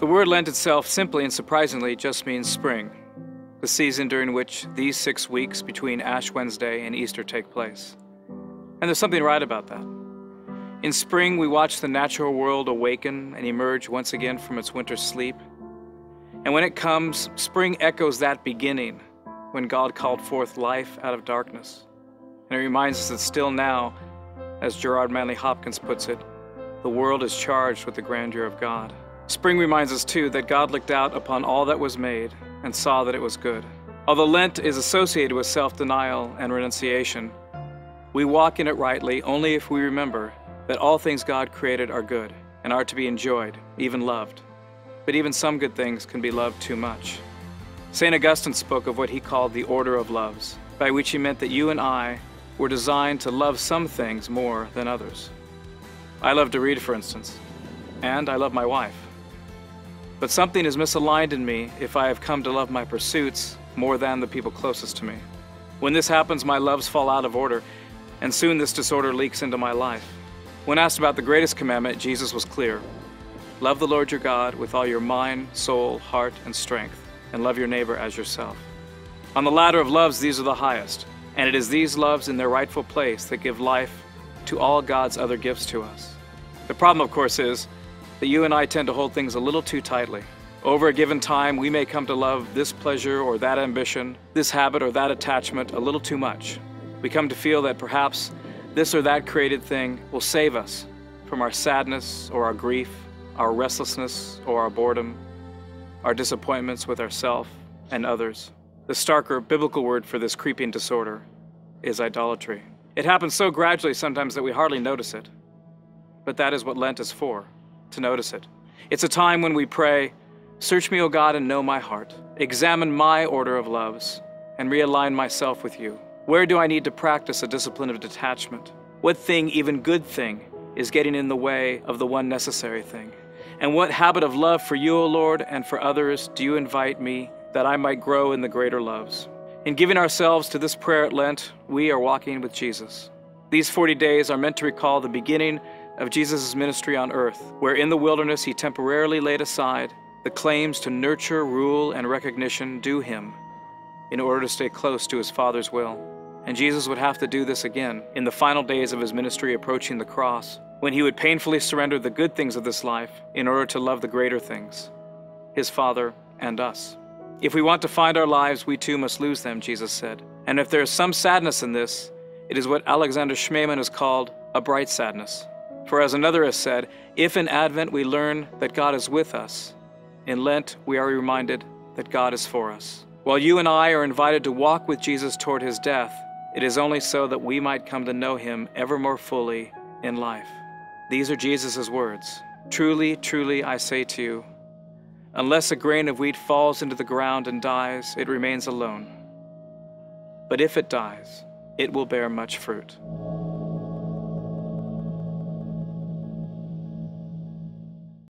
The word Lent itself simply and surprisingly just means spring, the season during which these 6 weeks between Ash Wednesday and Easter take place. And there's something right about that. In spring, we watch the natural world awaken and emerge once again from its winter sleep. And when it comes, spring echoes that beginning when God called forth life out of darkness. And it reminds us that still now, as Gerard Manley Hopkins puts it, the world is charged with the grandeur of God. Spring reminds us, too, that God looked out upon all that was made and saw that it was good. Although Lent is associated with self-denial and renunciation, we walk in it rightly only if we remember that all things God created are good and are to be enjoyed, even loved. But even some good things can be loved too much. St. Augustine spoke of what he called the order of loves, by which he meant that you and I were designed to love some things more than others. I love to read, for instance, and I love my wife. But something is misaligned in me if I have come to love my pursuits more than the people closest to me. When this happens, my loves fall out of order, and soon this disorder leaks into my life. When asked about the greatest commandment, Jesus was clear. Love the Lord your God with all your mind, soul, heart, and strength, and love your neighbor as yourself. On the ladder of loves, these are the highest, and it is these loves in their rightful place that give life to all God's other gifts to us. The problem, of course, is that you and I tend to hold things a little too tightly. Over a given time, we may come to love this pleasure or that ambition, this habit or that attachment a little too much. We come to feel that perhaps this or that created thing will save us from our sadness or our grief, our restlessness or our boredom, our disappointments with ourselves and others. The starker biblical word for this creeping disorder is idolatry. It happens so gradually sometimes that we hardly notice it. But that is what Lent is for, to notice it. It's a time when we pray, "Search me, O God, and know my heart. Examine my order of loves, and realign myself with you. Where do I need to practice a discipline of detachment? What thing, even good thing, is getting in the way of the one necessary thing? And what habit of love for you, O Lord, and for others do you invite me that I might grow in the greater loves?" In giving ourselves to this prayer at Lent, we are walking with Jesus. These 40 days are meant to recall the beginning of Jesus' ministry on earth, where in the wilderness he temporarily laid aside the claims to nurture, rule, and recognition due him in order to stay close to his Father's will. And Jesus would have to do this again in the final days of his ministry approaching the cross, when he would painfully surrender the good things of this life in order to love the greater things, his Father and us. If we want to find our lives, we too must lose them, Jesus said. And if there is some sadness in this, it is what Alexander Schmemann has called a bright sadness. For as another has said, if in Advent we learn that God is with us, in Lent we are reminded that God is for us. While you and I are invited to walk with Jesus toward his death, it is only so that we might come to know him ever more fully in life. These are Jesus' words. Truly, truly, I say to you, unless a grain of wheat falls into the ground and dies, it remains alone. But if it dies, it will bear much fruit.